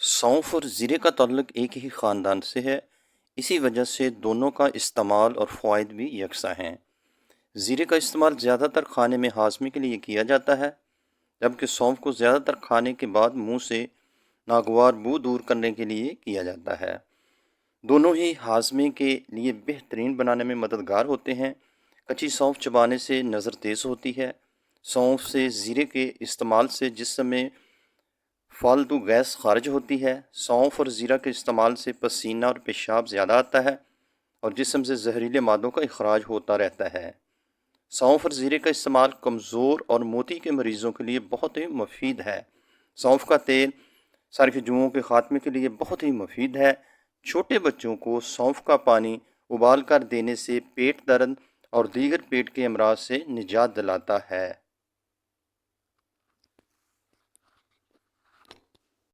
सौंफ और ज़ीरे का ताल्लुक एक ही ख़ानदान से है। इसी वजह से दोनों का इस्तेमाल और फ़वाइद भी यकसा हैं। ज़ीरे का इस्तेमाल ज़्यादातर खाने में हाज़मे के लिए किया जाता है, जबकि सौंफ को ज़्यादातर खाने के बाद मुंह से नागवार बू दूर करने के लिए किया जाता है। दोनों ही हाज़मे के लिए बेहतरीन बनाने में मददगार होते हैं। कच्ची सौंफ चबाने से नज़र तेज़ होती है। सौंफ से ज़ीरे के इस्तेमाल से जिस्म में फालतू गैस खारिज होती है। सौंफ और ज़ीरा के इस्तेमाल से पसीना और पेशाब ज़्यादा आता है और जिस्म से जहरीले मादों का इखराज होता रहता है। सौंफ और ज़ीरे का इस्तेमाल कमज़ोर और मोती के मरीज़ों के लिए बहुत ही मुफीद है। सौंफ का तेल सर के जुओं के ख़ात्मे के लिए बहुत ही मुफीद है। छोटे बच्चों को सौंफ का पानी उबाल कर देने से पेट दर्द और दीगर पेट के अमराज से निजात दिलाता है।